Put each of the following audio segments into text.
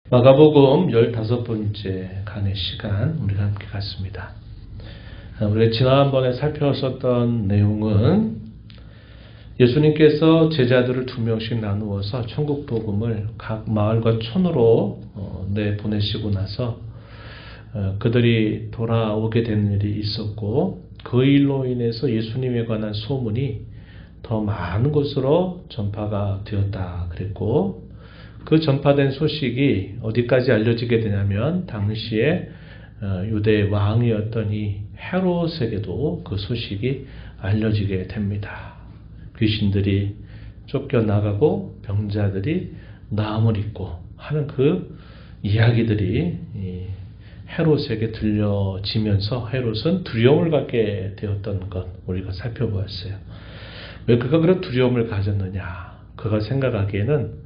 마가복음 15번째 강의 시간 우리가 함께 갔습니다. 우리가 지난번에 살펴봤었던 내용은 예수님께서 제자들을 2명씩 나누어서 천국 복음을 각 마을과 촌으로 내보내시고 나서 그들이 돌아오게 된 일이 있었고, 그 일로 인해서 예수님에 관한 소문이 더 많은 곳으로 전파가 되었다 그랬고, 그 전파된 소식이 어디까지 알려지게 되냐면 당시에 유대의 왕이었던 이 헤롯에게도 그 소식이 알려지게 됩니다. 귀신들이 쫓겨나가고 병자들이 나음을 입고 하는 그 이야기들이 헤롯에게 들려지면서 헤롯은 두려움을 갖게 되었던 것 우리가 살펴보았어요. 왜 그가 그런 두려움을 가졌느냐? 그가 생각하기에는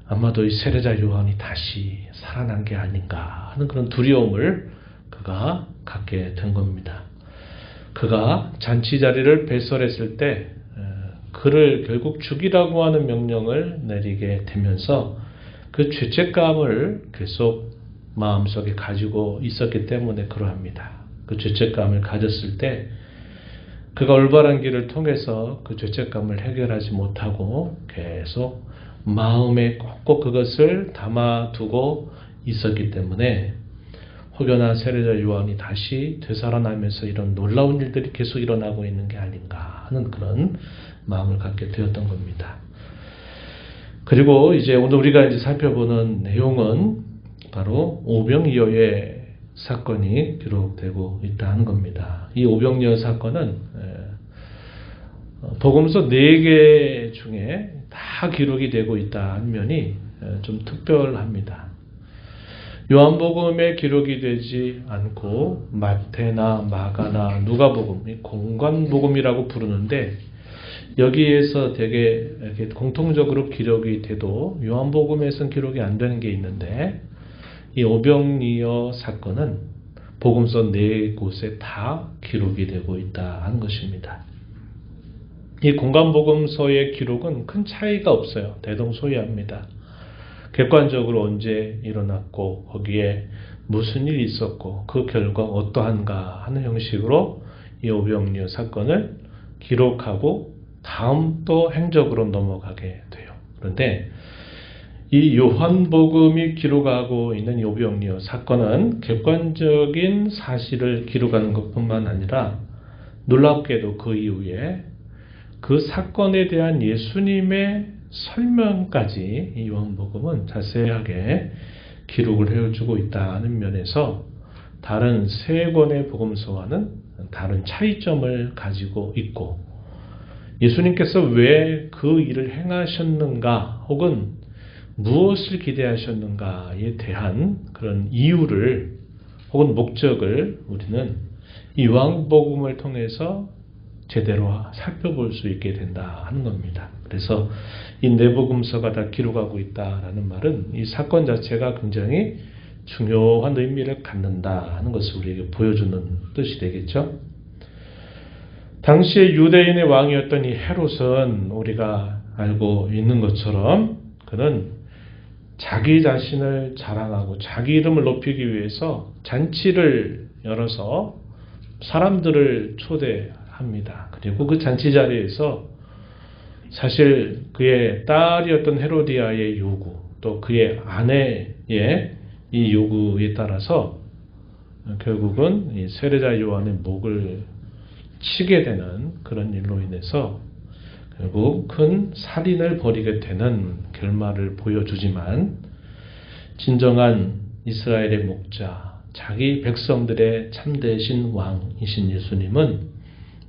아마도 이 세례자 요한이 다시 살아난 게 아닌가 하는 그런 두려움을 그가 갖게 된 겁니다. 그가 잔치 자리를 배설했을 때 그를 결국 죽이라고 하는 명령을 내리게 되면서 그 죄책감을 계속 마음속에 가지고 있었기 때문에 그러합니다. 그 죄책감을 가졌을 때 그가 올바른 길을 통해서 그 죄책감을 해결하지 못하고 계속 마음에 꼭꼭 그것을 담아두고 있었기 때문에 혹여나 세례자 요한이 다시 되살아나면서 이런 놀라운 일들이 계속 일어나고 있는 게 아닌가 하는 그런 마음을 갖게 되었던 겁니다. 그리고 이제 오늘 우리가 이제 살펴보는 내용은 바로 오병이어의 사건이 기록되고 있다는 겁니다. 이 오병이어 사건은 복음서 4개 중에 다 기록이 되고 있다는 면이 좀 특별합니다. 요한복음에 기록이 되지 않고 마태나 마가나 누가복음, 공관복음이라고 부르는데 여기에서 되게 이렇게 공통적으로 기록이 돼도 요한복음에서는 기록이 안 되는 게 있는데, 이 오병이어 사건은 복음서 4곳에 다 기록이 되고 있다 하는 것입니다. 이 공관복음서의 기록은 큰 차이가 없어요. 대동소이합니다. 객관적으로 언제 일어났고 거기에 무슨 일이 있었고 그 결과 어떠한가 하는 형식으로 이 오병이어 사건을 기록하고 다음 또 행적으로 넘어가게 돼요. 그런데 이 요한복음이 기록하고 있는 이 오병이어 사건은 객관적인 사실을 기록하는 것뿐만 아니라 놀랍게도 그 이후에 그 사건에 대한 예수님의 설명까지 이 요한복음은 자세하게 기록을 해주고 있다는 면에서 다른 3권의 복음서와는 다른 차이점을 가지고 있고, 예수님께서 왜 그 일을 행하셨는가 혹은 무엇을 기대하셨는가에 대한 그런 이유를 혹은 목적을 우리는 이 요한복음을 통해서 제대로 살펴볼 수 있게 된다 하는 겁니다. 그래서 이 4복음서가 다 기록하고 있다라는 말은 이 사건 자체가 굉장히 중요한 의미를 갖는다 하는 것을 우리에게 보여주는 뜻이 되겠죠. 당시에 유대인의 왕이었던 이 헤롯은 우리가 알고 있는 것처럼 그는 자기 자신을 자랑하고 자기 이름을 높이기 위해서 잔치를 열어서 사람들을 초대합니다. 그리고 그 잔치 자리에서 사실 그의 딸이었던 헤로디아의 요구, 또 그의 아내의 이 요구에 따라서 결국은 이 세례자 요한의 목을 치게 되는 그런 일로 인해서 결국 큰 살인을 벌이게 되는 결말을 보여주지만, 진정한 이스라엘의 목자, 자기 백성들의 참되신 왕이신 예수님은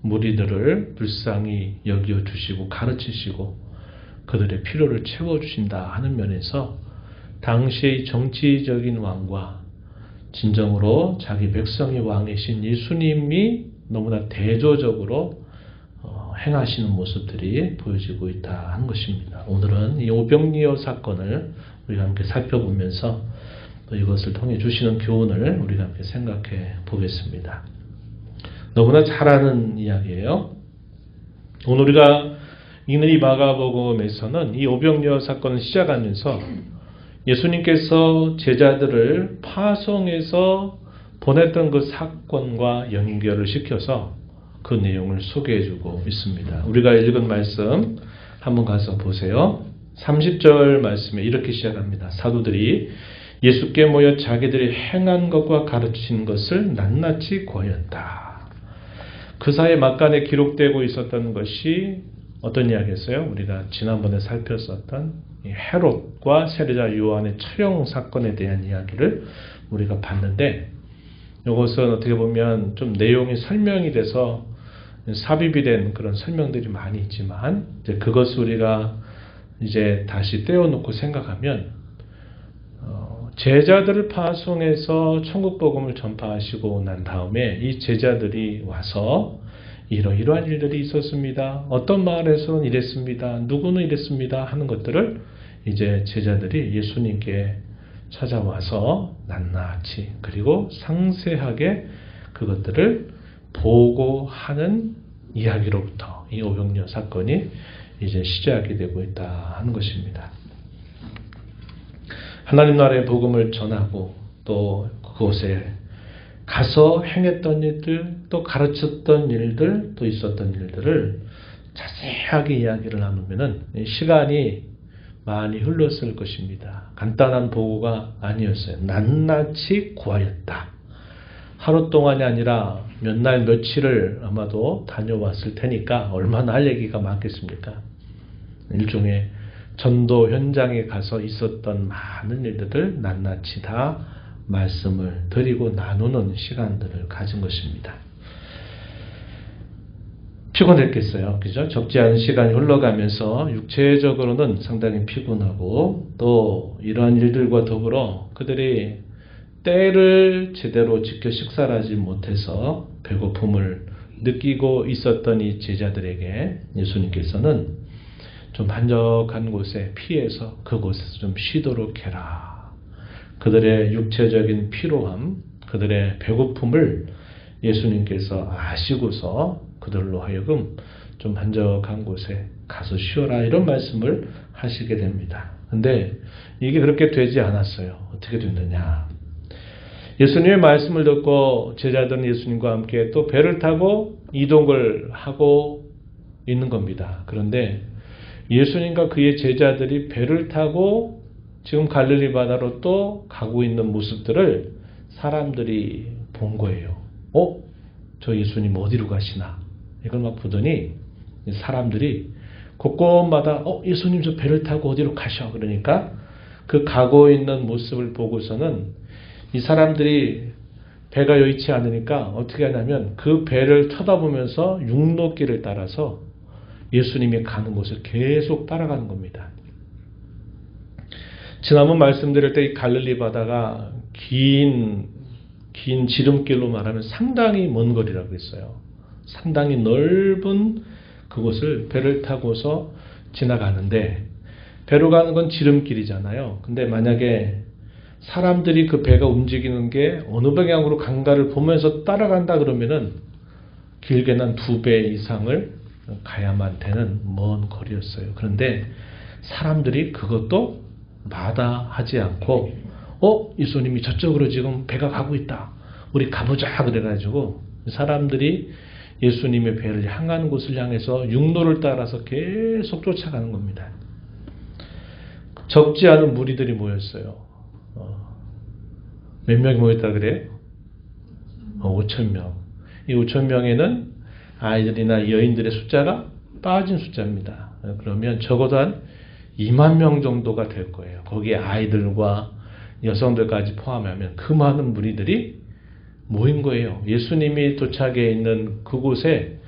무리들을 불쌍히 여겨주시고 가르치시고 그들의 필요를 채워주신다 하는 면에서 당시의 정치적인 왕과 진정으로 자기 백성의 왕이신 예수님이 너무나 대조적으로 행하시는 모습들이 보여지고 있다 하는 것입니다. 오늘은 이 오병이어 사건을 우리가 함께 살펴보면서 또 이것을 통해 주시는 교훈을 우리가 함께 생각해 보겠습니다. 너무나 잘 아는 이야기예요. 오늘 우리가 읽는 이 마가복음에서는 이 오병이어 사건을 시작하면서 예수님께서 제자들을 파송해서 보냈던 그 사건과 연결을 시켜서 그 내용을 소개해주고 있습니다. 우리가 읽은 말씀 한번 가서 보세요. 30절 말씀에 이렇게 시작합니다. 사도들이 예수께 모여 자기들이 행한 것과 가르친 것을 낱낱이 고하였다. 그 사이 막간에 기록되고 있었던 것이 어떤 이야기였어요? 우리가 지난번에 살폈었던 헤롯과 세례자 요한의 촬영 사건에 대한 이야기를 우리가 봤는데, 이것은 어떻게 보면 좀 내용이 설명이 돼서 삽입이 된 그런 설명들이 많이 있지만, 이제 그것을 우리가 이제 다시 떼어놓고 생각하면, 제자들을 파송해서 천국 복음을 전파하시고 난 다음에 이 제자들이 와서 이러이러한 일들이 있었습니다. 어떤 마을에서는 이랬습니다. 누구는 이랬습니다. 하는 것들을 이제 제자들이 예수님께 찾아와서 낱낱이 그리고 상세하게 그것들을 보고하는 이야기로부터 이 오병이어 사건이 이제 시작이 되고 있다 하는 것입니다. 하나님 나라의 복음을 전하고 또 그곳에 가서 행했던 일들, 또 가르쳤던 일들, 또 있었던 일들을 자세하게 이야기를 나누면은 시간이 많이 흘렀을 것입니다. 간단한 보고가 아니었어요. 낱낱이 구하였다. 하루 동안이 아니라 몇 날 며칠을 아마도 다녀왔을 테니까 얼마나 할 얘기가 많겠습니까? 일종의 전도 현장에 가서 있었던 많은 일들을 낱낱이 다 말씀을 드리고 나누는 시간들을 가진 것입니다. 피곤했겠어요. 그죠? 적지 않은 시간이 흘러가면서 육체적으로는 상당히 피곤하고, 또 이러한 일들과 더불어 그들이 때를 제대로 지켜 식사를 하지 못해서 배고픔을 느끼고 있었던 이 제자들에게 예수님께서는 좀 한적한 곳에 피해서 그곳에서 좀 쉬도록 해라. 그들의 육체적인 피로함, 그들의 배고픔을 예수님께서 아시고서 그들로 하여금 좀 한적한 곳에 가서 쉬어라, 이런 말씀을 하시게 됩니다. 근데 이게 그렇게 되지 않았어요. 어떻게 됐느냐? 예수님의 말씀을 듣고 제자들은 예수님과 함께 또 배를 타고 이동을 하고 있는 겁니다. 그런데 예수님과 그의 제자들이 배를 타고 지금 갈릴리 바다로 또 가고 있는 모습들을 사람들이 본 거예요. 저 예수님 어디로 가시나? 이걸 막 보더니 사람들이 곳곳마다 예수님 저 배를 타고 어디로 가셔? 그러니까 그 가고 있는 모습을 보고서는 이 사람들이 배가 여의치 않으니까 어떻게 하냐면 그 배를 쳐다보면서 육로길을 따라서 예수님이 가는 곳을 계속 따라가는 겁니다. 지난번 말씀드릴 때 이 갈릴리 바다가 긴 지름길로 말하면 상당히 먼 거리라고 했어요. 상당히 넓은 그곳을 배를 타고서 지나가는데, 배로 가는 건 지름길이잖아요. 근데 만약에 사람들이 그 배가 움직이는 게 어느 방향으로 간가를 보면서 따라간다 그러면은 길게는 한 2배 이상을 가야만 되는 먼 거리였어요. 그런데 사람들이 그것도 마다하지 않고 예수님이 저쪽으로 지금 배가 가고 있다. 우리 가보자. 그래가지고 사람들이 예수님의 배를 향하는 곳을 향해서 육로를 따라서 계속 쫓아가는 겁니다. 적지 않은 무리들이 모였어요. 몇 명이 모였다 그래요? 5,000명. 이 5,000명에는 아이들이나 여인들의 숫자가 빠진 숫자입니다. 그러면 적어도 한 2만 명 정도가 될 거예요. 거기에 아이들과 여성들까지 포함하면 그 많은 무리들이 모인 거예요. 예수님이 도착해 있는 그곳에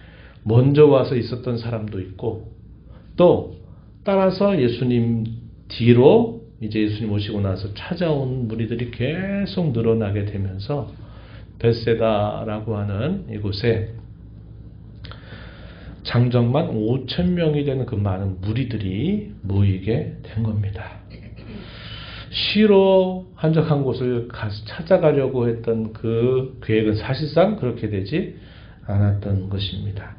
먼저 와서 있었던 사람도 있고, 또 따라서 예수님 뒤로 이제 예수님 오시고 나서 찾아온 무리들이 계속 늘어나게 되면서 벳세다라고 하는 이곳에 장정만 5,000명이 되는 그 많은 무리들이 모이게 된 겁니다. 쉬러 한적한 곳을 가서 찾아가려고 했던 그 계획은 사실상 그렇게 되지 않았던 것입니다.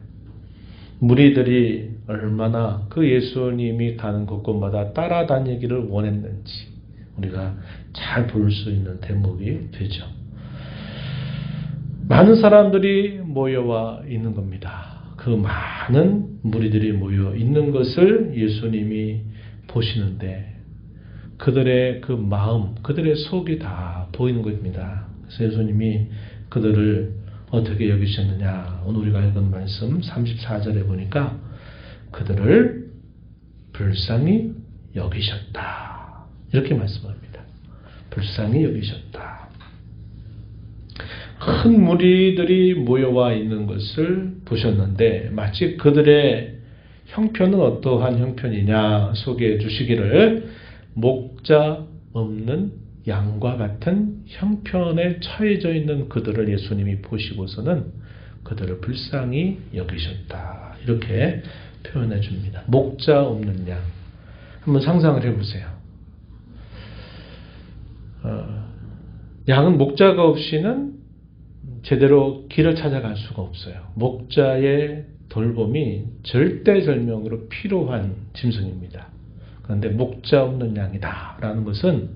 무리들이 얼마나 그 예수님이 가는 곳곳마다 따라다니기를 원했는지, 우리가 잘 볼 수 있는 대목이 되죠. 많은 사람들이 모여와 있는 겁니다. 그 많은 무리들이 모여 있는 것을 예수님이 보시는데 그들의 그 마음, 그들의 속이 다 보이는 겁니다. 그래서 예수님이 그들을 어떻게 여기셨느냐. 오늘 우리가 읽은 말씀 34절에 보니까 그들을 불쌍히 여기셨다. 이렇게 말씀합니다. 불쌍히 여기셨다. 큰 무리들이 모여와 있는 것을 보셨는데 마치 그들의 형편은 어떠한 형편이냐 소개해 주시기를 목자 없는 양과 같은 형편에 처해져 있는 그들을 예수님이 보시고서는 그들을 불쌍히 여기셨다. 이렇게 표현해 줍니다. 목자 없는 양. 한번 상상을 해보세요. 양은 목자가 없이는 제대로 길을 찾아갈 수가 없어요. 목자의 돌봄이 절대절명으로 필요한 짐승입니다. 그런데 목자 없는 양이다 라는 것은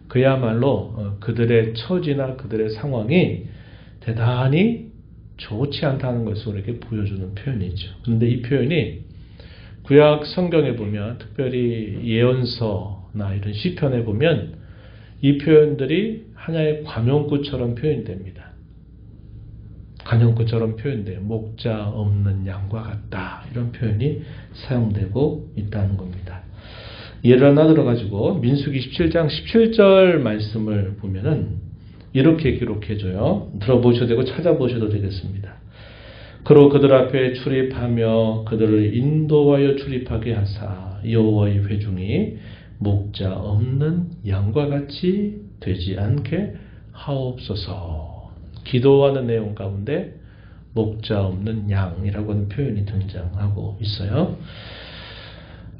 그야말로 그들의 처지나 그들의 상황이 대단히 좋지 않다는 것을 우리에게 보여주는 표현이죠. 그런데 이 표현이 구약 성경에 보면 특별히 예언서나 이런 시편에 보면 이 표현들이 하나의 관용구처럼 표현됩니다. 관용구처럼 표현돼요. 목자 없는 양과 같다. 이런 표현이 사용되고 있다는 겁니다. 예를 하나 들어가지고 민수기 17장 17절 말씀을 보면은 이렇게 기록해줘요. 들어보셔도 되고 찾아보셔도 되겠습니다. 그로 그들 앞에 출입하며 그들을 인도하여 출입하게 하사 여호와의 회중이 목자 없는 양과 같이 되지 않게 하옵소서. 기도하는 내용 가운데 목자 없는 양이라고 하는 표현이 등장하고 있어요.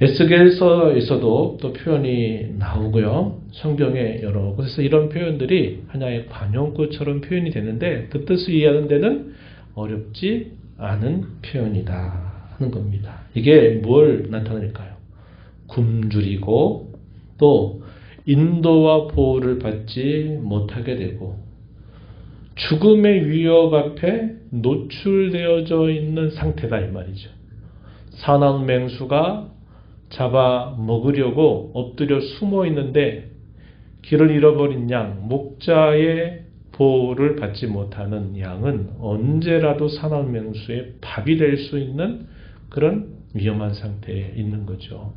에스겔서에서도 또 표현이 나오고요. 성경의 여러 곳에서 이런 표현들이 하나의 관용구처럼 표현이 되는데 그 뜻을 이해하는 데는 어렵지 않은 표현이다 하는 겁니다. 이게 뭘 나타낼까요? 굶주리고 또 인도와 보호를 받지 못하게 되고 죽음의 위협 앞에 노출되어져 있는 상태다 이 말이죠. 사나운 맹수가 잡아 먹으려고 엎드려 숨어 있는데 길을 잃어버린 양, 목자의 보호를 받지 못하는 양은 언제라도 사나운 맹수의 밥이 될 수 있는 그런 위험한 상태에 있는 거죠.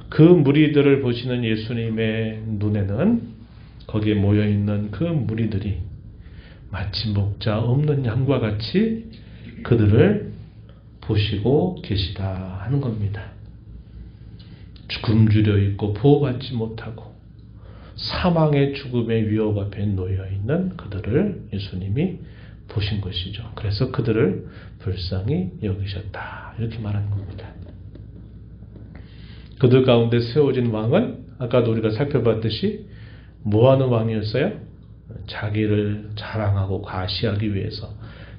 그 무리들을 보시는 예수님의 눈에는 거기에 모여있는 그 무리들이 마치 목자 없는 양과 같이 그들을 보시고 계시다 하는 겁니다. 굶주려 있고 보호받지 못하고 사망의 죽음의 위협 앞에 놓여있는 그들을 예수님이 보신 것이죠. 그래서 그들을 불쌍히 여기셨다 이렇게 말하는 겁니다. 그들 가운데 세워진 왕은 아까도 우리가 살펴봤듯이 뭐하는 왕이었어요? 자기를 자랑하고 과시하기 위해서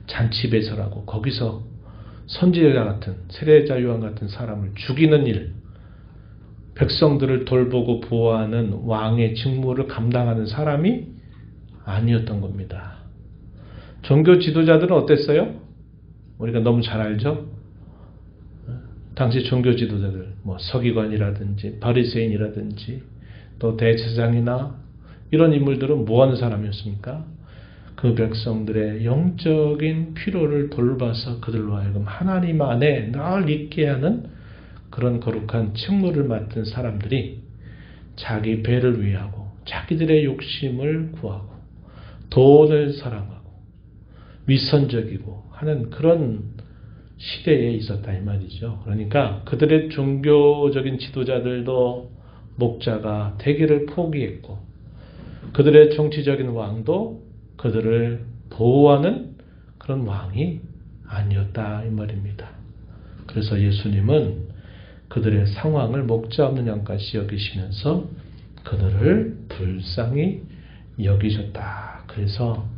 잔치배설하고 거기서 선지자 같은 세례자 요한 같은 사람을 죽이는 일, 백성들을 돌보고 보호하는 왕의 직무를 감당하는 사람이 아니었던 겁니다. 종교 지도자들은 어땠어요? 우리가 너무 잘 알죠? 당시 종교 지도자들, 서기관이라든지 바리새인이라든지 또 대제사장이나 이런 인물들은 뭐 하는 사람이었습니까? 그 백성들의 영적인 필요를 돌봐서 그들로 하여금 하나님 안에 늘 있게 하는 그런 거룩한 직무를 맡은 사람들이 자기 배를 위하고 자기들의 욕심을 구하고 돈을 사랑하고 위선적이고 하는 그런 시대에 있었다 이 말이죠. 그러니까 그들의 종교적인 지도자들도 목자가 되기를 포기했고 그들의 정치적인 왕도 그들을 보호하는 그런 왕이 아니었다 이 말입니다. 그래서 예수님은 그들의 상황을 목자 없는 양같이 여기시면서 그들을 불쌍히 여기셨다. 그래서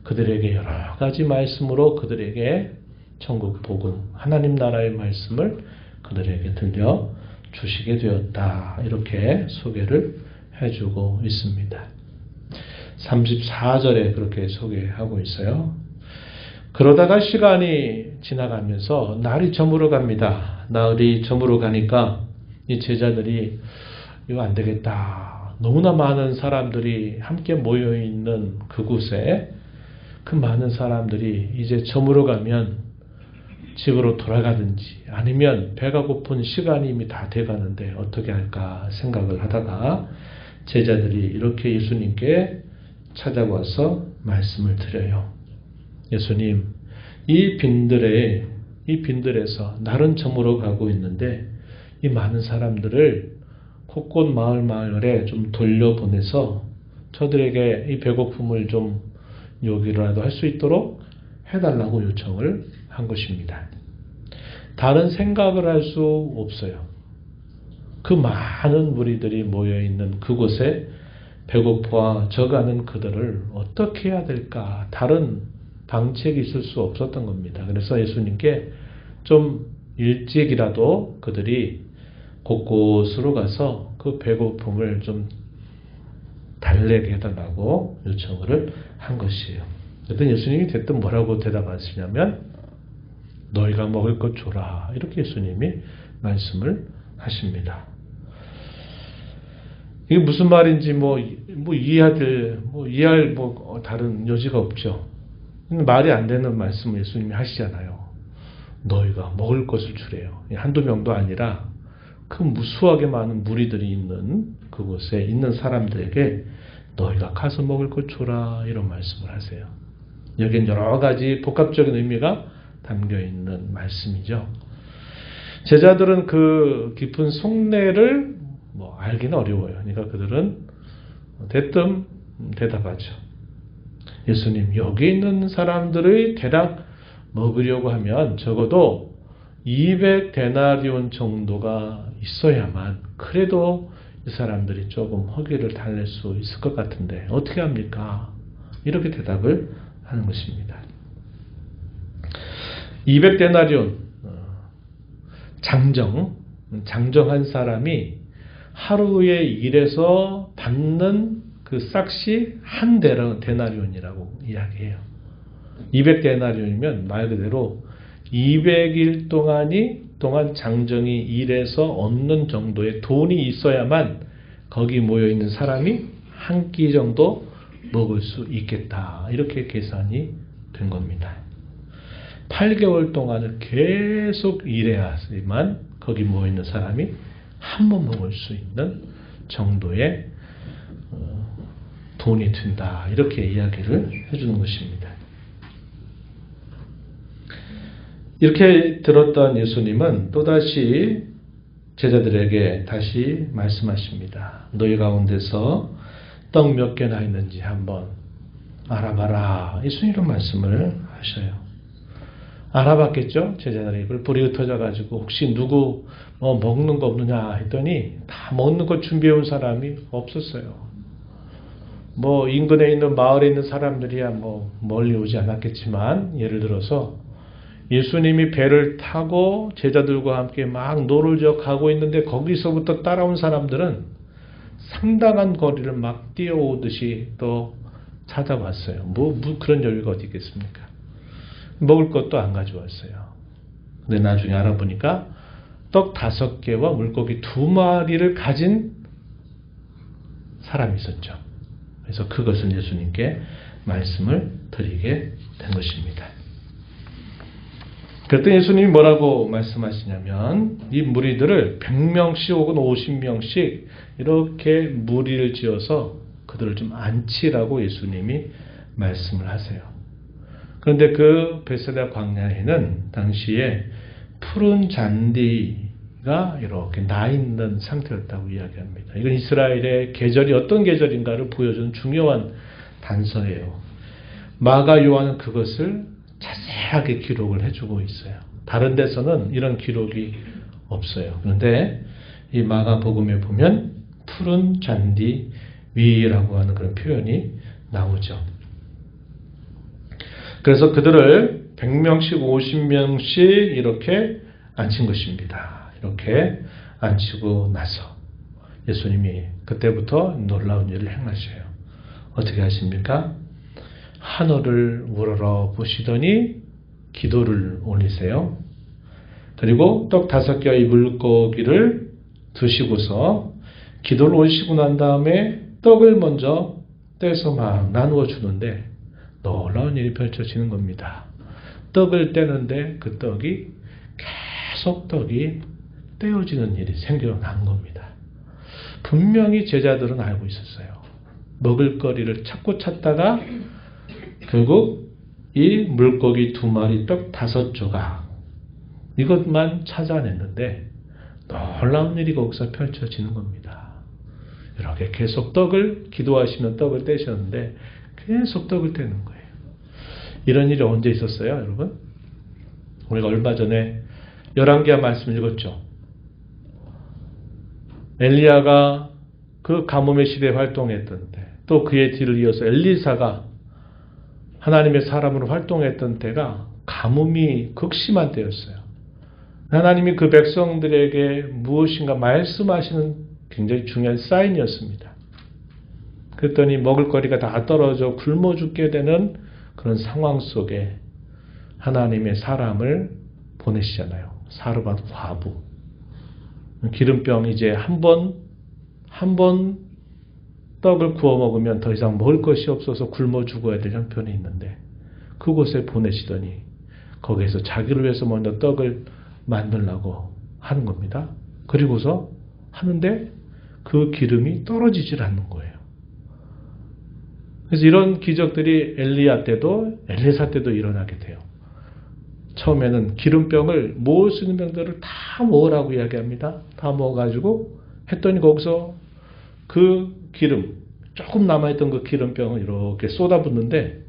그들에게 여러 가지 말씀으로 그들에게 천국 복음, 하나님 나라의 말씀을 그들에게 들려 주시게 되었다. 이렇게 소개를 해주고 있습니다. 34절에 그렇게 소개하고 있어요. 그러다가 시간이 지나가면서 날이 저물어 갑니다. 날이 저물어 가니까 이 제자들이 이거 안 되겠다. 너무나 많은 사람들이 함께 모여 있는 그곳에 그 많은 사람들이 이제 저물어 가면 집으로 돌아가든지 아니면 배가 고픈 시간이 이미 다 돼가는데 어떻게 할까 생각을 하다가 제자들이 이렇게 예수님께 찾아와서 말씀을 드려요. 예수님, 이 빈들에서 날은 저물어 가고 있는데 이 많은 사람들을 곳곳 마을에 좀 돌려보내서 저들에게 이 배고픔을 좀 요기라도 할 수 있도록 해달라고 요청을 한 것입니다. 다른 생각을 할 수 없어요. 그 많은 무리들이 모여있는 그곳에 배고파 져가는 그들을 어떻게 해야 될까? 다른 방책이 있을 수 없었던 겁니다. 그래서 예수님께 좀 일찍이라도 그들이 곳곳으로 가서 그 배고픔을 좀 달래게 해달라고 요청을 한 것이에요. 그랬더니 예수님이 대뜸 뭐라고 대답하시냐면 너희가 먹을 것 줘라. 이렇게 예수님이 말씀을 하십니다. 이게 무슨 말인지 이해할 다른 여지가 없죠. 말이 안 되는 말씀을 예수님이 하시잖아요. 너희가 먹을 것을 주래요. 한두 명도 아니라 그 무수하게 많은 무리들이 있는 그곳에 있는 사람들에게 너희가 가서 먹을 것 줘라 이런 말씀을 하세요. 여기엔 여러 가지 복합적인 의미가 담겨 있는 말씀이죠. 제자들은 그 깊은 속내를 알기는 어려워요. 그러니까 그들은 대뜸 대답하죠. 예수님, 여기 있는 사람들의 대략 먹으려고 하면 적어도 200데나리온 정도가 있어야만 그래도 이 사람들이 조금 허기를 달랠 수 있을 것 같은데 어떻게 합니까? 이렇게 대답을 하는 것입니다. 200데나리온 장정한 사람이 하루에 일해서 받는 그 싹시 한 데나리온이라고 이야기해요. 200데나리온이면 말 그대로 200일 동안 장정이 일해서 얻는 정도의 돈이 있어야만 거기 모여있는 사람이 한 끼 정도 먹을 수 있겠다. 이렇게 계산이 된 겁니다. 8개월 동안을 계속 일해야만 거기 모여있는 사람이 한 번 먹을 수 있는 정도의 돈이 든다. 이렇게 이야기를 해주는 것입니다. 이렇게 들었던 예수님은 또다시 제자들에게 다시 말씀하십니다. 너희 가운데서 떡 몇 개나 있는지 한번 알아봐라. 예수님은 말씀을 하셔요. 알아봤겠죠? 제자들이 그걸 불이 흩어져 가지고 혹시 누구 먹는 거 없느냐 했더니 다 먹는 거 준비해 온 사람이 없었어요. 인근에 있는 마을에 있는 사람들이야 멀리 오지 않았겠지만 예를 들어서 예수님이 배를 타고 제자들과 함께 막 노를 지어 가고 있는데 거기서부터 따라온 사람들은 상당한 거리를 막 뛰어오듯이 또 찾아왔어요. 그런 여유가 어디 있겠습니까? 먹을 것도 안 가져왔어요. 근데 나중에 알아보니까 떡 5개와 물고기 2마리를 가진 사람이 있었죠. 그래서 그것을 예수님께 말씀을 드리게 된 것입니다. 그랬더니 예수님이 뭐라고 말씀하시냐면 이 무리들을 100명씩 혹은 50명씩 이렇게 무리를 지어서 그들을 좀 앉히라고 예수님이 말씀을 하세요. 그런데 그 베세다 광야에는 당시에 푸른 잔디가 이렇게 나 있는 상태였다고 이야기합니다. 이건 이스라엘의 계절이 어떤 계절인가를 보여주는 중요한 단서예요. 마가 요한은 그것을 자세하게 기록을 해주고 있어요. 다른 데서는 이런 기록이 없어요. 그런데 이 마가복음에 보면 푸른 잔디 위라고 하는 그런 표현이 나오죠. 그래서 그들을 100명씩 50명씩 이렇게 앉힌 것입니다. 이렇게 앉히고 나서 예수님이 그때부터 놀라운 일을 행하셔요. 어떻게 하십니까? 하늘을 우러러 보시더니 기도를 올리세요. 그리고 떡 5개의 물고기를 드시고서 기도를 올리시고 난 다음에 떡을 먼저 떼서 막 나누어 주는데 놀라운 일이 펼쳐지는 겁니다. 떡을 떼는데 그 떡이 계속 떡이 떼어지는 일이 생겨난 겁니다. 분명히 제자들은 알고 있었어요. 먹을거리를 찾고 찾다가 결국 이 물고기 2마리 떡 5조각 이것만 찾아냈는데 놀라운 일이 거기서 펼쳐지는 겁니다. 이렇게 계속 떡을 기도하시면 떡을 떼셨는데 계속 떡을 떼는 거예요. 이런 일이 언제 있었어요, 여러분? 우리가 얼마 전에 열왕기하 말씀 읽었죠. 엘리야가 그 가뭄의 시대에 활동했던 때, 또 그의 뒤를 이어서 엘리사가 하나님의 사람으로 활동했던 때가 가뭄이 극심한 때였어요. 하나님이 그 백성들에게 무엇인가 말씀하시는 굉장히 중요한 사인이었습니다. 그랬더니 먹을거리가 다 떨어져 굶어 죽게 되는 그런 상황 속에 하나님의 사람을 보내시잖아요. 사르밧 과부. 기름병 이제 한 번 떡을 구워 먹으면 더 이상 먹을 것이 없어서 굶어 죽어야 될 형편이 있는데 그곳에 보내시더니 거기에서 자기를 위해서 먼저 떡을 만들라고 하는 겁니다. 그리고서 하는데 그 기름이 떨어지질 않는 거예요. 그래서 이런 기적들이 엘리야 때도 엘리사 때도 일어나게 돼요. 처음에는 기름병을 모을 수 있는 병들을 다 모으라고 이야기합니다. 다 모아가지고 했더니 거기서 그 기름, 조금 남아있던 그 기름병을 이렇게 쏟아붓는데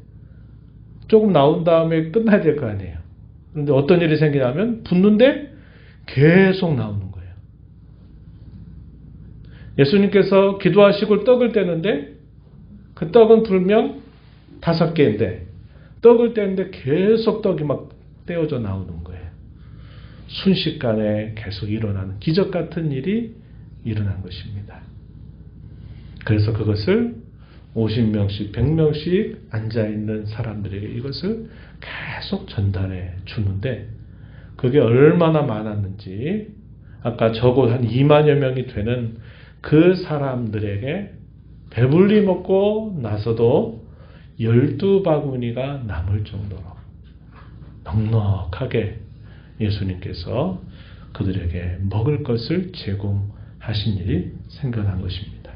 조금 나온 다음에 끝나야 될 거 아니에요. 그런데 어떤 일이 생기냐면 붓는데 계속 나오는 거예요. 예수님께서 기도하시고 떡을 떼는데 그 떡은 불명 5개인데 떡을 떼는데 계속 떡이 막 떼어져 나오는 거예요. 순식간에 계속 일어나는 기적 같은 일이 일어난 것입니다. 그래서 그것을 50명씩 100명씩 앉아있는 사람들에게 이것을 계속 전달해 주는데 그게 얼마나 많았는지 아까 적어도 한 2만여 명이 되는 그 사람들에게 배불리 먹고 나서도 12바구니가 남을 정도로 넉넉하게 예수님께서 그들에게 먹을 것을 제공하신 일이 생겨난 것입니다.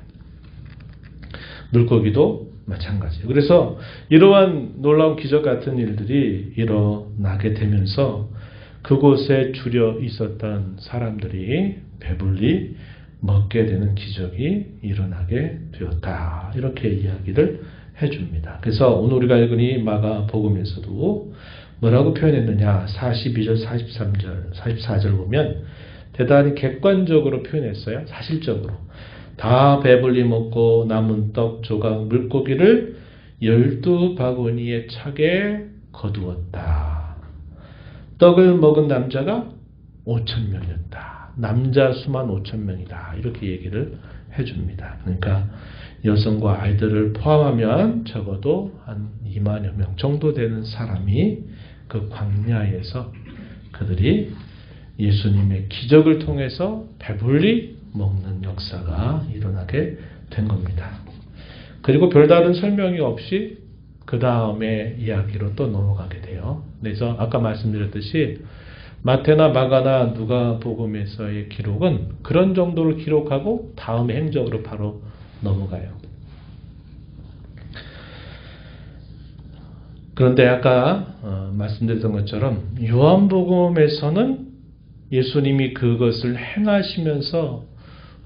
물고기도 마찬가지예요. 그래서 이러한 놀라운 기적 같은 일들이 일어나게 되면서 그곳에 줄여 있었던 사람들이 배불리 먹게 되는 기적이 일어나게 되었다. 이렇게 이야기를 해줍니다. 그래서 오늘 우리가 읽은 이 마가복음에서도 뭐라고 표현했느냐? 42절, 43절, 44절 보면 대단히 객관적으로 표현했어요. 사실적으로. 다 배불리 먹고 남은 떡 조각 물고기를 12바구니에 차게 거두었다. 떡을 먹은 남자가 5,000명이었다. 남자 수만 5,000명이다. 이렇게 얘기를 해줍니다. 그러니까 여성과 아이들을 포함하면 적어도 한 2만여 명 정도 되는 사람이 그 광야에서 그들이 예수님의 기적을 통해서 배불리 먹는 역사가 일어나게 된 겁니다. 그리고 별다른 설명이 없이 그 다음에 이야기로 또 넘어가게 돼요. 그래서 아까 말씀드렸듯이 마태나 마가나 누가복음에서의 기록은 그런 정도를 기록하고 다음 행적으로 바로 넘어가요. 그런데 아까 말씀드렸던 것처럼 요한복음에서는 예수님이 그것을 행하시면서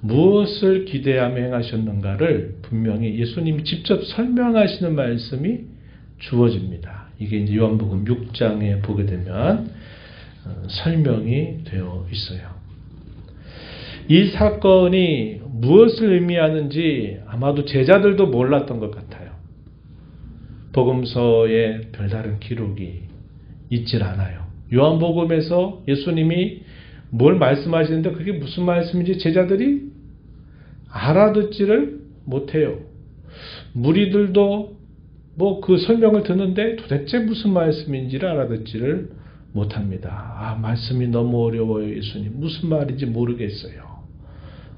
무엇을 기대하며 행하셨는가를 분명히 예수님이 직접 설명하시는 말씀이 주어집니다. 이게 이제 요한복음 6장에 보게 되면 설명이 되어 있어요. 이 사건이 무엇을 의미하는지 아마도 제자들도 몰랐던 것 같아요. 복음서에 별다른 기록이 있질 않아요. 요한복음에서 예수님이 뭘 말씀하시는데 그게 무슨 말씀인지 제자들이 알아듣지를 못해요. 무리들도 뭐 그 설명을 듣는데 도대체 무슨 말씀인지를 알아듣지를 못합니다. 아, 말씀이 너무 어려워요, 예수님. 무슨 말인지 모르겠어요.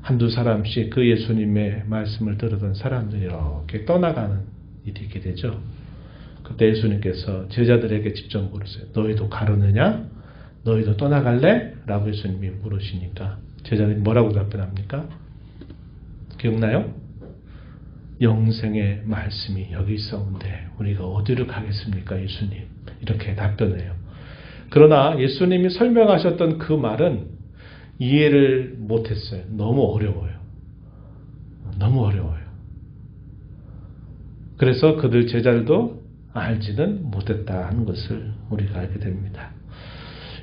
한두 사람씩 그 예수님의 말씀을 들었던 사람들이 이렇게 떠나가는 일이 있게 되죠. 그때 예수님께서 제자들에게 직접 물으세요. 너희도 가르느냐? 너희도 떠나갈래? 라고 예수님이 물으시니까 제자들이 뭐라고 답변합니까? 기억나요? 영생의 말씀이 여기 있었는데 우리가 어디로 가겠습니까, 예수님? 이렇게 답변해요. 그러나 예수님이 설명하셨던 그 말은 이해를 못했어요. 너무 어려워요. 너무 어려워요. 그래서 그들 제자들도 알지는 못했다는 것을 우리가 알게 됩니다.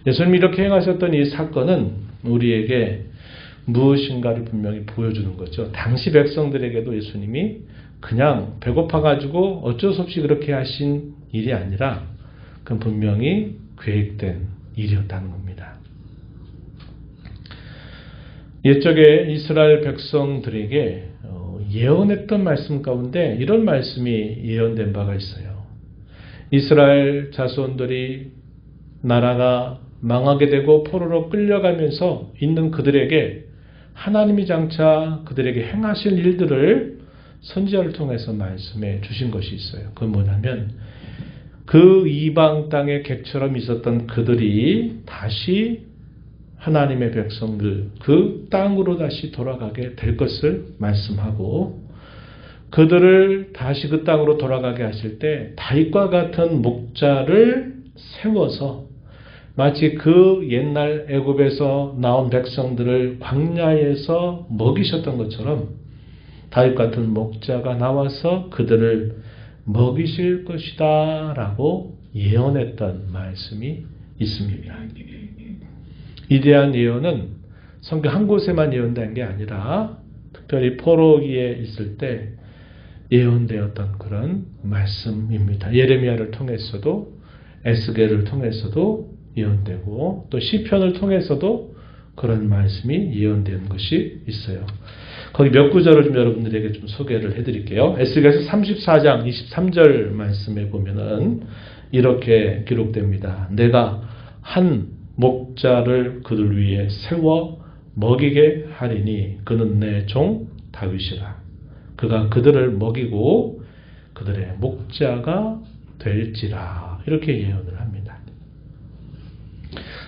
예수님이 이렇게 행하셨던 이 사건은 우리에게 무엇인가를 분명히 보여주는 거죠. 당시 백성들에게도 예수님이 그냥 배고파가지고 어쩔 수 없이 그렇게 하신 일이 아니라 그건 분명히 계획된 일이었다는 겁니다. 옛적에 이스라엘 백성들에게 예언했던 말씀 가운데 이런 말씀이 예언된 바가 있어요. 이스라엘 자손들이 나라가 망하게 되고 포로로 끌려가면서 있는 그들에게 하나님이 장차 그들에게 행하실 일들을 선지자를 통해서 말씀해 주신 것이 있어요. 그건 뭐냐면 그 이방 땅의 객처럼 있었던 그들이 다시 하나님의 백성들 그 땅으로 다시 돌아가게 될 것을 말씀하고 그들을 다시 그 땅으로 돌아가게 하실 때 다윗과 같은 목자를 세워서 마치 그 옛날 애굽에서 나온 백성들을 광야에서 먹이셨던 것처럼 다윗 같은 목자가 나와서 그들을 먹이실 것이다 라고 예언했던 말씀이 있습니다. 이 대한 예언은 성경 한 곳에만 예언된 게 아니라 특별히 포로기에 있을 때 예언되었던 그런 말씀입니다. 예레미야를 통해서도 에스겔을 통해서도 예언되고 또 시편을 통해서도 그런 말씀이 예언된 것이 있어요. 거기 몇 구절을 좀 여러분들에게 좀 소개를 해드릴게요. 에스겔서 34장 23절 말씀에 보면은 이렇게 기록됩니다. 내가 한 목자를 그들 위에 세워 먹이게 하리니 그는 내 종 다윗이라. 그가 그들을 먹이고 그들의 목자가 될지라. 이렇게 예언을 합니다.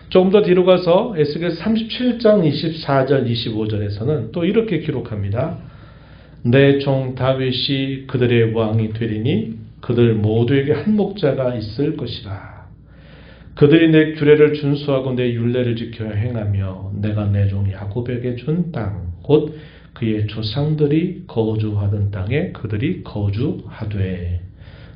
조금 더 뒤로 가서 에스겔 37장 24절 25절에서는 또 이렇게 기록합니다. 내 종 다윗이 그들의 왕이 되리니 그들 모두에게 한 목자가 있을 것이라. 그들이 내 규례를 준수하고 내 율례를 지켜 행하며 내가 내 종 야곱에게 준 땅 곧 그의 조상들이 거주하던 땅에 그들이 거주하되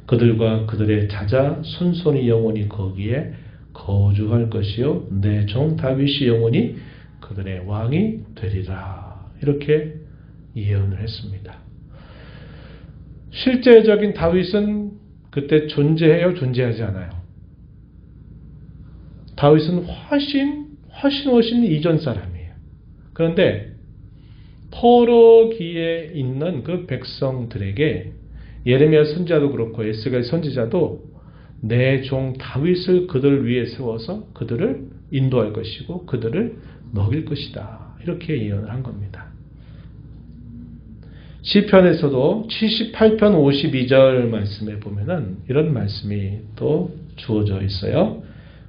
그들과 그들의 자자 손손이 영원히 거기에 거주할 것이요 내 종 다윗이 영원히 그들의 왕이 되리라. 이렇게 예언을 했습니다. 실제적인 다윗은 그때 존재해요? 존재하지 않아요? 다윗은 훨씬 이전 사람이에요. 그런데 포로기에 있는 그 백성들에게 예레미야 선지자도 그렇고 에스겔 선지자도 내 종 다윗을 그들 위에 세워서 그들을 인도할 것이고 그들을 먹일 것이다. 이렇게 예언을 한 겁니다. 시편에서도 78편 52절 말씀에 보면은 이런 말씀이 또 주어져 있어요.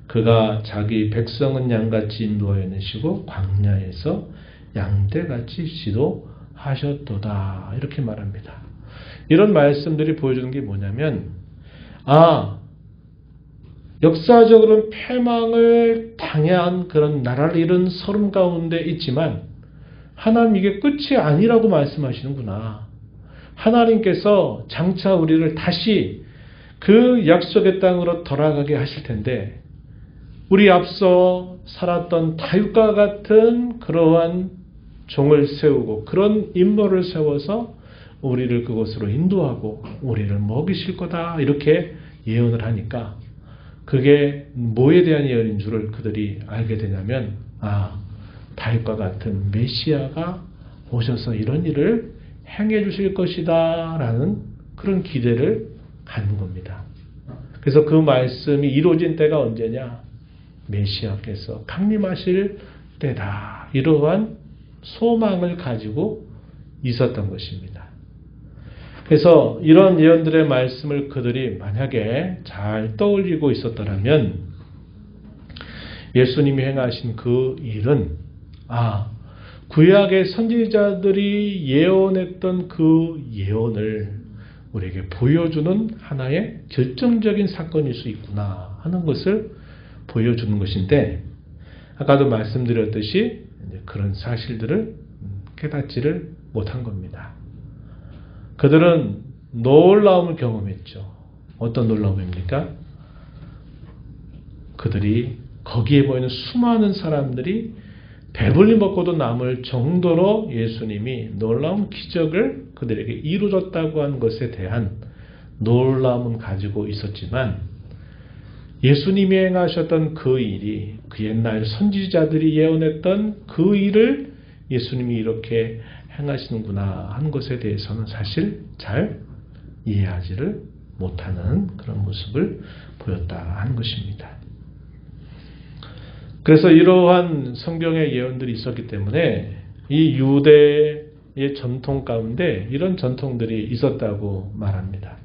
그가 자기 백성은 양같이 인도하여 내시고 광야에서 양떼같이 지도하셨도다. 이렇게 말합니다. 이런 말씀들이 보여주는 게 뭐냐면 역사적으로는 패망을 당한 그런 나라를 이룬 서름 가운데 있지만 하나님 이게 끝이 아니라고 말씀하시는구나. 하나님께서 장차 우리를 다시 그 약속의 땅으로 돌아가게 하실 텐데 우리 앞서 살았던 다윗과 같은 그러한 종을 세우고 그런 인물을 세워서 우리를 그곳으로 인도하고 우리를 먹이실 거다. 이렇게 예언을 하니까 그게 뭐에 대한 예언인 줄을 그들이 알게 되냐면 다윗과 같은 메시아가 오셔서 이런 일을 행해 주실 것이다 라는 그런 기대를 갖는 겁니다. 그래서 그 말씀이 이루어진 때가 언제냐? 메시아께서 강림하실 때다. 이러한 소망을 가지고 있었던 것입니다. 그래서 이런 예언들의 말씀을 그들이 만약에 잘 떠올리고 있었더라면 예수님이 행하신 그 일은 구약의 선지자들이 예언했던 그 예언을 우리에게 보여주는 하나의 결정적인 사건일 수 있구나 하는 것을 보여주는 것인데, 아까도 말씀드렸듯이 그런 사실들을 깨닫지를 못한 겁니다. 그들은 놀라움을 경험했죠. 어떤 놀라움입니까? 그들이 거기에 보이는 수많은 사람들이 배불리 먹고도 남을 정도로 예수님이 놀라운 기적을 그들에게 이루어졌다고 하는 것에 대한 놀라움은 가지고 있었지만, 예수님이 행하셨던 그 일이, 그 옛날 선지자들이 예언했던 그 일을 예수님이 이렇게 행하시는구나 하는 것에 대해서는 사실 잘 이해하지를 못하는 그런 모습을 보였다 하는 것입니다. 그래서 이러한 성경의 예언들이 있었기 때문에 이 유대의 전통 가운데 이런 전통들이 있었다고 말합니다.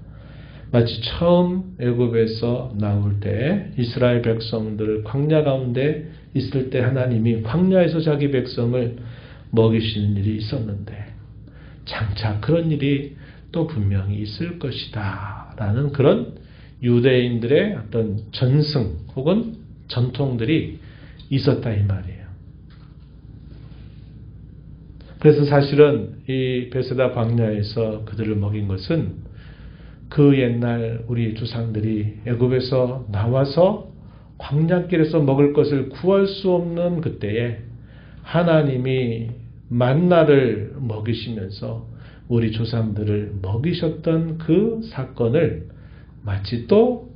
마치 처음 애굽에서 나올 때 이스라엘 백성들 광야 가운데 있을 때 하나님이 광야에서 자기 백성을 먹이시는 일이 있었는데 장차 그런 일이 또 분명히 있을 것이다 라는 그런 유대인들의 어떤 전승 혹은 전통들이 있었다 이 말이에요. 그래서 사실은 이 베세다 광야에서 그들을 먹인 것은 그 옛날 우리 조상들이 애굽에서 나와서 광야길에서 먹을 것을 구할 수 없는 그때에 하나님이 만나를 먹이시면서 우리 조상들을 먹이셨던 그 사건을 마치 또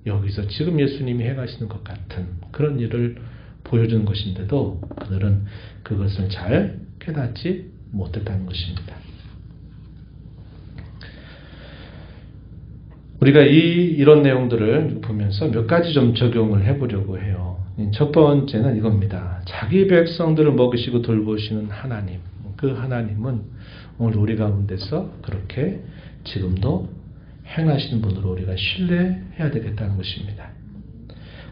여기서 지금 예수님이 행하시는 것 같은 그런 일을 보여주는 것인데도 그들은 그것을 잘 깨닫지 못했다는 것입니다. 우리가 이런 내용들을 보면서 몇 가지 좀 적용을 해보려고 해요. 첫 번째는 이겁니다. 자기 백성들을 먹이시고 돌보시는 하나님, 그 하나님은 오늘 우리 가운데서 그렇게 지금도 행하시는 분으로 우리가 신뢰해야 되겠다는 것입니다.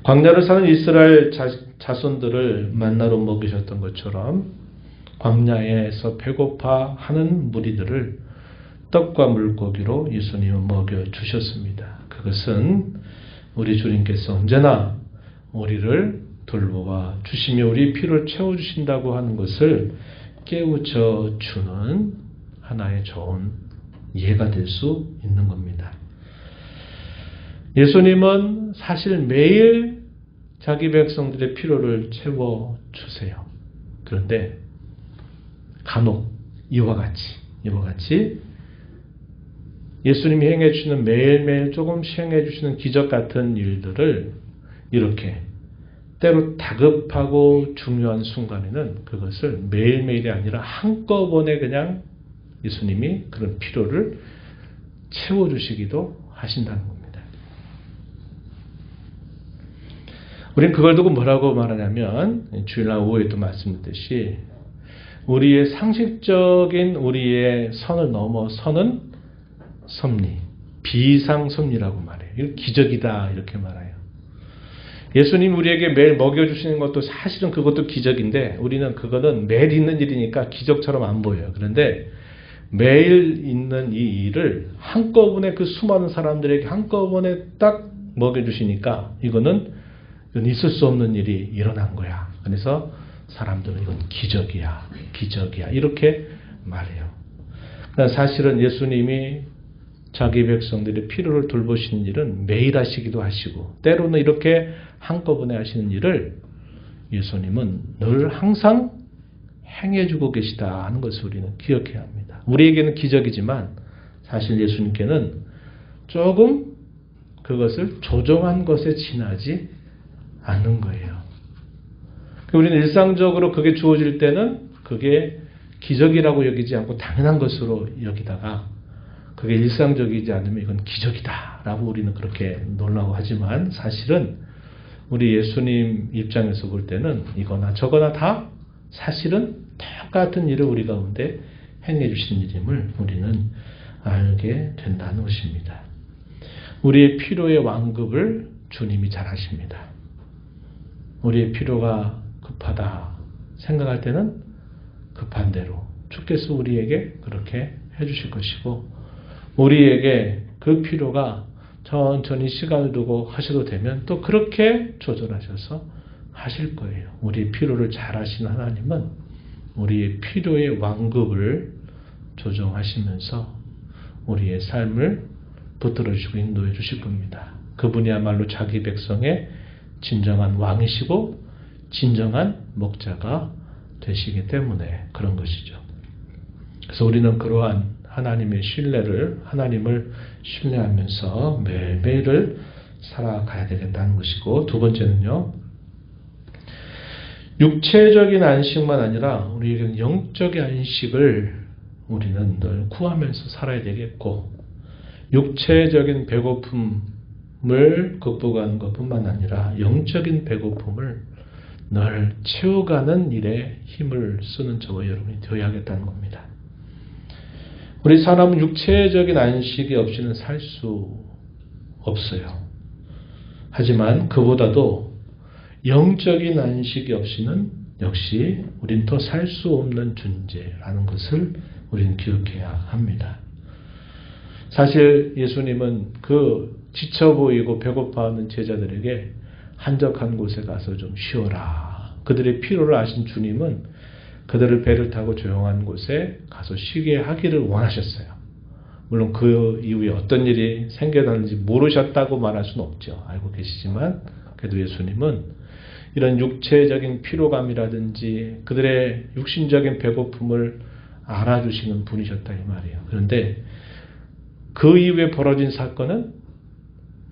광야를 사는 이스라엘 자손들을 만나로 먹이셨던 것처럼 광야에서 배고파하는 무리들을 떡과 물고기로 예수님은 먹여주셨습니다. 그것은 우리 주님께서 언제나 우리를 돌보아 주시며 우리 필요를 채워주신다고 하는 것을 깨우쳐 주는 하나의 좋은 예가 될 수 있는 겁니다. 예수님은 사실 매일 자기 백성들의 필요를 채워주세요. 그런데 간혹 이와 같이 예수님이 행해 주시는 매일매일 조금씩 행해 주시는 기적 같은 일들을 이렇게 때로 다급하고 중요한 순간에는 그것을 매일매일이 아니라 한꺼번에 그냥 예수님이 그런 필요를 채워주시기도 하신다는 겁니다. 우리는 그걸 두고 뭐라고 말하냐면 주일날 오후에도 말씀드렸듯이 우리의 상식적인 우리의 선을 넘어서는 섭리, 비상섭리라고 말해요. 이거 기적이다 이렇게 말해요. 예수님 우리에게 매일 먹여주시는 것도 사실은 그것도 기적인데 우리는 그거는 매일 있는 일이니까 기적처럼 안 보여요. 그런데 매일 있는 이 일을 한꺼번에 그 수많은 사람들에게 한꺼번에 딱 먹여주시니까 이거는 있을 수 없는 일이 일어난 거야. 그래서 사람들은 이건 기적이야 이렇게 말해요. 그러니까 사실은 예수님이 자기 백성들의 필요를 돌보시는 일은 매일 하시기도 하시고 때로는 이렇게 한꺼번에 하시는 일을 예수님은 늘 항상 행해주고 계시다 하는 것을 우리는 기억해야 합니다. 우리에게는 기적이지만 사실 예수님께는 조금 그것을 조정한 것에 지나지 않는 거예요. 우리는 일상적으로 그게 주어질 때는 그게 기적이라고 여기지 않고 당연한 것으로 여기다가 그게 일상적이지 않으면 이건 기적이다 라고 우리는 그렇게 놀라워하지만 사실은 우리 예수님 입장에서 볼 때는 이거나 저거나 다 사실은 똑같은 일을 우리 가운데 행해 주신 일임을 우리는 알게 된다는 것입니다. 우리의 필요의 완급을 주님이 잘 아십니다. 우리의 필요가 급하다 생각할 때는 급한 대로 주께서 우리에게 그렇게 해주실 것이고 우리에게 그 필요가 천천히 시간을 두고 하셔도 되면 또 그렇게 조절하셔서 하실 거예요. 우리의 필요를 잘 아시는 하나님은 우리의 필요의 완급을 조정하시면서 우리의 삶을 붙들어주시고 인도해 주실 겁니다. 그분이야말로 자기 백성의 진정한 왕이시고 진정한 목자가 되시기 때문에 그런 것이죠. 그래서 우리는 그러한 하나님을 신뢰하면서 매일매일을 살아가야 되겠다는 것이고 두 번째는요. 육체적인 안식만 아니라 우리에게는 영적인 안식을 우리는 늘 구하면서 살아야 되겠고 육체적인 배고픔을 극복하는 것뿐만 아니라 영적인 배고픔을 늘 채워가는 일에 힘을 쓰는 저와 여러분이 되어야겠다는 겁니다. 우리 사람은 육체적인 안식이 없이는 살 수 없어요. 하지만 그보다도 영적인 안식이 없이는 역시 우린 더 살 수 없는 존재라는 것을 우리는 기억해야 합니다. 사실 예수님은 그 지쳐 보이고 배고파하는 제자들에게 한적한 곳에 가서 좀 쉬어라. 그들의 필요를 아신 주님은 그들을 배를 타고 조용한 곳에 가서 쉬게 하기를 원하셨어요. 물론 그 이후에 어떤 일이 생겨났는지 모르셨다고 말할 수는 없죠. 알고 계시지만 그래도 예수님은 이런 육체적인 피로감이라든지 그들의 육신적인 배고픔을 알아주시는 분이셨다 이 말이에요. 그런데 그 이후에 벌어진 사건은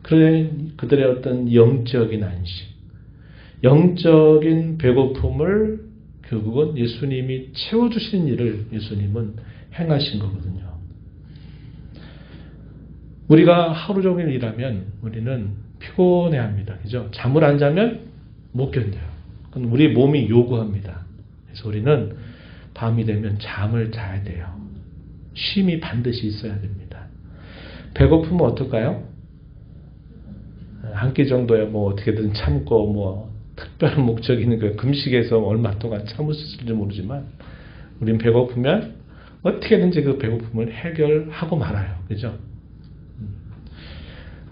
그들의 어떤 영적인 안식, 영적인 배고픔을 결국은 예수님이 채워주신 일을 예수님은 행하신 거거든요. 우리가 하루 종일 일하면 우리는 피곤해합니다. 그죠? 잠을 안 자면 못 견뎌요. 그건 우리 몸이 요구합니다. 그래서 우리는 밤이 되면 잠을 자야 돼요. 쉼이 반드시 있어야 됩니다. 배고프면 어떨까요? 한 끼 정도야 뭐 어떻게든 참고 뭐 특별한 목적이 있는 거예요. 금식에서 얼마 동안 참을 수 있을지 모르지만 우린 배고프면 어떻게든지 그 배고픔을 해결하고 말아요. 그죠?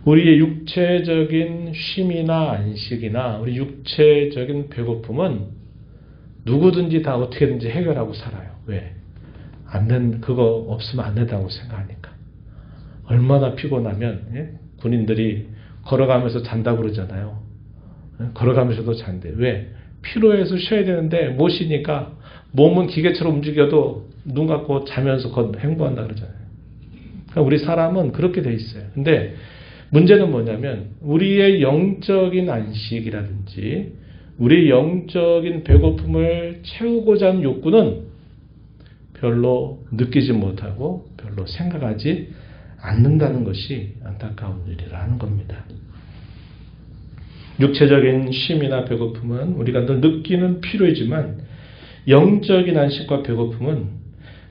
우리의 육체적인 쉼이나 안식이나 우리 육체적인 배고픔은 누구든지 다 어떻게든지 해결하고 살아요. 왜? 그거 없으면 안 된다고 생각하니까. 얼마나 피곤하면 군인들이 걸어가면서 잔다고 그러잖아요. 걸어가면서도 잔대. 왜? 피로해서 쉬어야 되는데 못 쉬니까 몸은 기계처럼 움직여도 눈 감고 자면서 행보한다 그러잖아요. 그러니까 우리 사람은 그렇게 돼 있어요. 근데 문제는 뭐냐면 우리의 영적인 안식이라든지 우리의 영적인 배고픔을 채우고자 하는 욕구는 별로 느끼지 못하고 별로 생각하지 않는다는 것이 안타까운 일이라는 겁니다. 육체적인 쉼이나 배고픔은 우리가 늘 느끼는 필요이지만 영적인 안식과 배고픔은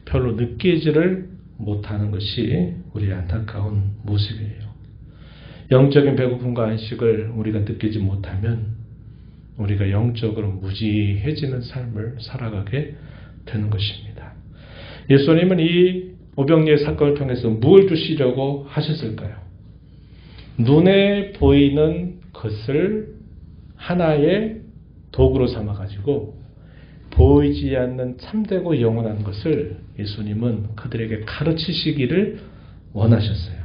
별로 느끼지를 못하는 것이 우리의 안타까운 모습이에요. 영적인 배고픔과 안식을 우리가 느끼지 못하면 우리가 영적으로 무지해지는 삶을 살아가게 되는 것입니다. 예수님은 이 오병이의 사건을 통해서 무엇을 주시려고 하셨을까요? 눈에 보이는 것을 하나의 도구로 삼아가지고 보이지 않는 참되고 영원한 것을 예수님은 그들에게 가르치시기를 원하셨어요.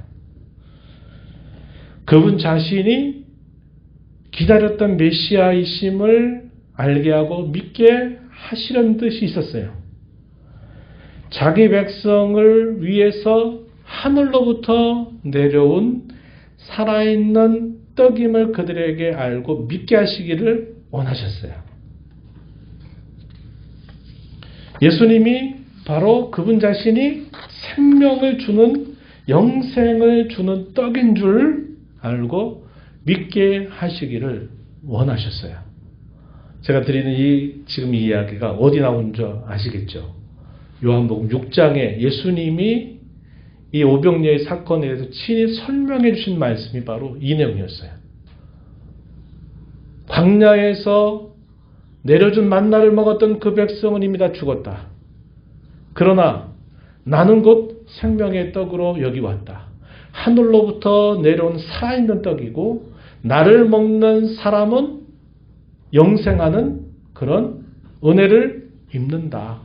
그분 자신이 기다렸던 메시아이심을 알게 하고 믿게 하시려는 뜻이 있었어요. 자기 백성을 위해서 하늘로부터 내려온 살아있는 떡임을 그들에게 알고 믿게 하시기를 원하셨어요. 예수님이 바로 그분 자신이 생명을 주는, 영생을 주는 떡인 줄 알고 믿게 하시기를 원하셨어요. 제가 드리는 지금 이 이야기가 어디 나온 줄 아시겠죠? 요한복음 6장에 예수님이 이 오병이어의 사건에 대해서 친히 설명해 주신 말씀이 바로 이 내용이었어요. 광야에서 내려준 만나를 먹었던 그 백성은 이미 다 죽었다. 그러나 나는 곧 생명의 떡으로 여기 왔다. 하늘로부터 내려온 살아있는 떡이고 나를 먹는 사람은 영생하는 그런 은혜를 입는다.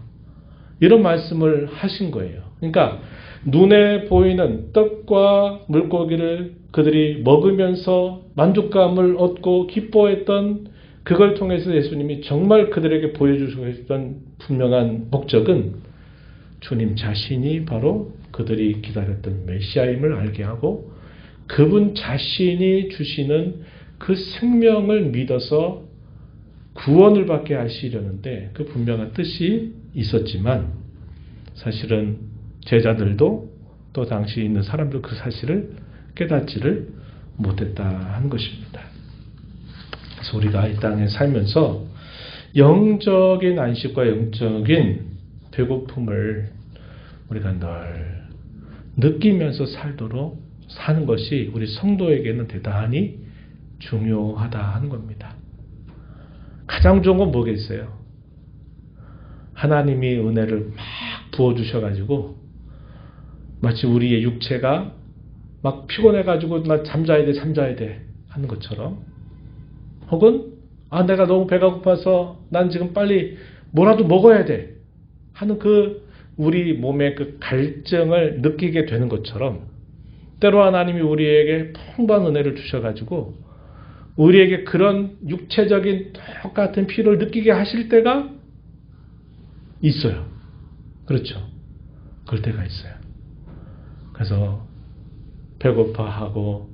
이런 말씀을 하신 거예요. 그러니까 눈에 보이는 떡과 물고기를 그들이 먹으면서 만족감을 얻고 기뻐했던 그걸 통해서 예수님이 정말 그들에게 보여주시고 했던 분명한 목적은 주님 자신이 바로 그들이 기다렸던 메시아임을 알게 하고 그분 자신이 주시는 그 생명을 믿어서 구원을 받게 하시려는데 그 분명한 뜻이 있었지만 사실은 제자들도 또 당시 있는 사람도 그 사실을 깨닫지를 못했다 하는 것입니다. 그래서 우리가 이 땅에 살면서 영적인 안식과 영적인 배고픔을 우리가 늘 느끼면서 살도록 사는 것이 우리 성도에게는 대단히 중요하다 하는 겁니다. 가장 좋은 건 뭐겠어요? 하나님이 은혜를 막 부어주셔가지고 마치 우리의 육체가 막 피곤해가지고 나 잠자야 돼 하는 것처럼 혹은 내가 너무 배가 고파서 난 지금 빨리 뭐라도 먹어야 돼 하는 그 우리 몸의 그 갈증을 느끼게 되는 것처럼 때로 하나님이 우리에게 풍부한 은혜를 주셔가지고 우리에게 그런 육체적인 똑같은 피로를 느끼게 하실 때가 있어요. 그렇죠. 그럴 때가 있어요. 그래서 배고파하고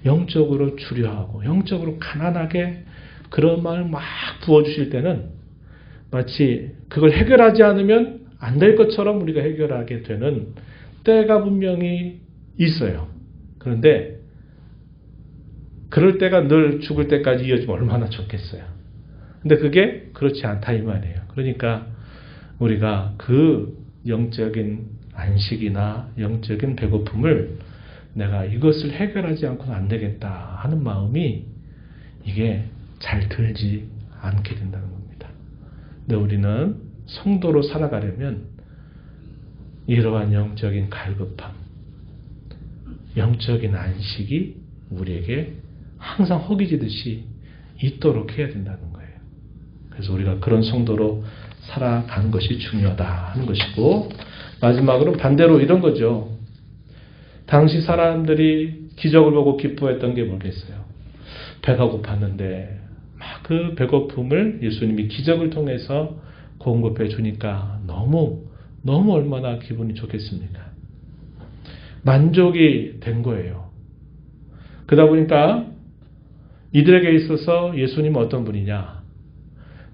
영적으로 주려하고 영적으로 가난하게 그런 마음을 막 부어주실 때는 마치 그걸 해결하지 않으면 안 될 것처럼 우리가 해결하게 되는 때가 분명히 있어요. 그런데 그럴 때가 늘 죽을 때까지 이어지면 얼마나 좋겠어요. 근데 그게 그렇지 않다 이 말이에요. 그러니까 우리가 그 영적인 안식이나 영적인 배고픔을 내가 이것을 해결하지 않고는 안 되겠다 하는 마음이 이게 잘 들지 않게 된다는 겁니다. 근데 우리는 성도로 살아가려면 이러한 영적인 갈급함, 영적인 안식이 우리에게 항상 허기지듯이 있도록 해야 된다는 거예요. 그래서 우리가 그런 성도로 살아가는 것이 중요하다 하는 것이고 마지막으로 반대로 이런 거죠. 당시 사람들이 기적을 보고 기뻐했던 게 뭐겠어요? 배가 고팠는데 막 그 배고픔을 예수님이 기적을 통해서 공급해 주니까 너무 얼마나 기분이 좋겠습니까? 만족이 된 거예요. 그러다 보니까 이들에게 있어서 예수님은 어떤 분이냐?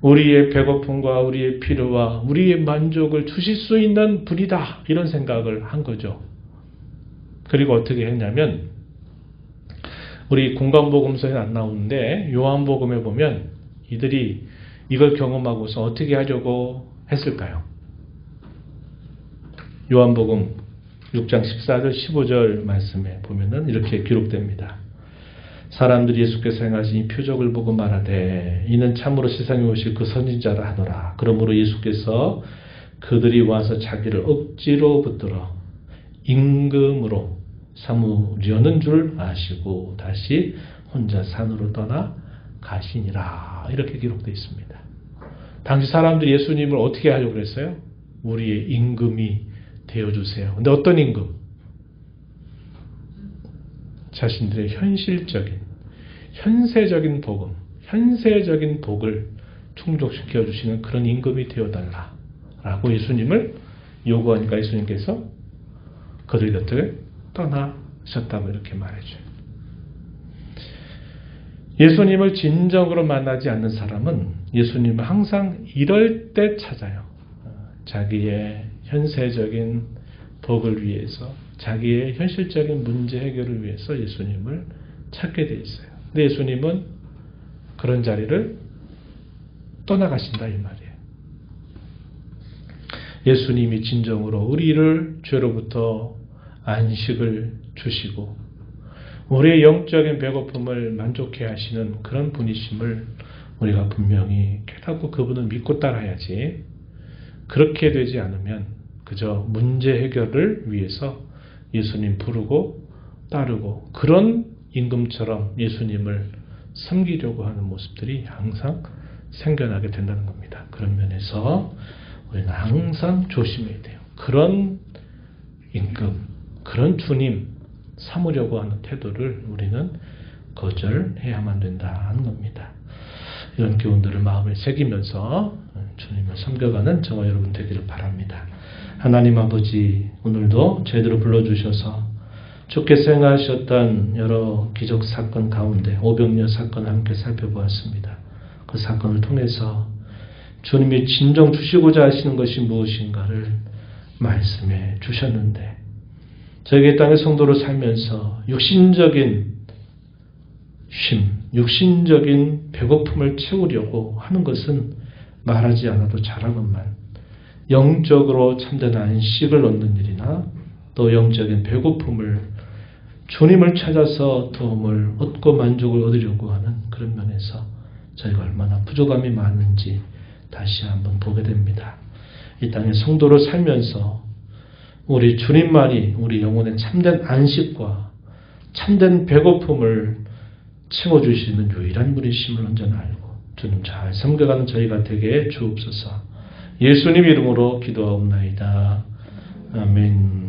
우리의 배고픔과 우리의 필요와 우리의 만족을 주실 수 있는 분이다. 이런 생각을 한 거죠. 그리고 어떻게 했냐면 우리 공관복음서에 안 나오는데 요한복음에 보면 이들이 이걸 경험하고서 어떻게 하려고 했을까요? 요한복음 6장 14절 15절 말씀에 보면은 이렇게 기록됩니다. 사람들이 예수께서 행하신 이 표적을 보고 말하되 이는 참으로 세상에 오실 그 선지자라 하더라. 그러므로 예수께서 그들이 와서 자기를 억지로 붙들어 임금으로 삼으려는 줄 아시고 다시 혼자 산으로 떠나 가시니라. 이렇게 기록되어 있습니다. 당시 사람들이 예수님을 어떻게 하려고 그랬어요? 우리의 임금이 되어주세요. 근데 어떤 임금? 자신들의 현세적인 복음, 현세적인 복을 충족시켜 주시는 그런 임금이 되어달라 라고 예수님을 요구하니까 예수님께서 그들 곁을 떠나셨다고 이렇게 말해줘요. 예수님을 진정으로 만나지 않는 사람은 예수님을 항상 이럴 때 찾아요. 자기의 현세적인 복을 위해서 자기의 현실적인 문제 해결을 위해서 예수님을 찾게 돼 있어요. 근데 예수님은 그런 자리를 떠나가신다 이 말이에요. 예수님이 진정으로 우리를 죄로부터 안식을 주시고 우리의 영적인 배고픔을 만족해 하시는 그런 분이심을 우리가 분명히 깨닫고 그분을 믿고 따라야지, 그렇게 되지 않으면 그저 문제 해결을 위해서 예수님 부르고 따르고 그런 임금처럼 예수님을 섬기려고 하는 모습들이 항상 생겨나게 된다는 겁니다. 그런 면에서 우리는 항상 조심해야 돼요. 그런 임금, 그런 주님 삼으려고 하는 태도를 우리는 거절해야만 된다는 겁니다. 이런 교훈들을 마음에 새기면서 주님을 섬겨가는 저와 여러분 되기를 바랍니다. 하나님 아버지, 오늘도 제대로 불러주셔서 주께서 행하셨던 여러 기적 사건 가운데 오병이어 사건을 함께 살펴보았습니다. 그 사건을 통해서 주님이 진정 주시고자 하시는 것이 무엇인가를 말씀해 주셨는데, 저에게 땅의 성도로 살면서 육신적인 쉼, 육신적인 배고픔을 채우려고 하는 것은 말하지 않아도 잘하건만 영적으로 참된 안식을 얻는 일이나 또 영적인 배고픔을 주님을 찾아서 도움을 얻고 만족을 얻으려고 하는 그런 면에서 저희가 얼마나 부족함이 많은지 다시 한번 보게 됩니다. 이 땅의 성도로 살면서 우리 주님만이 우리 영혼의 참된 안식과 참된 배고픔을 채워주시는 유일한 분이심을 언제나 알고 주님 잘 섬겨가는 저희가 되게 주옵소서. 예수님 이름으로 기도하옵나이다. 아멘.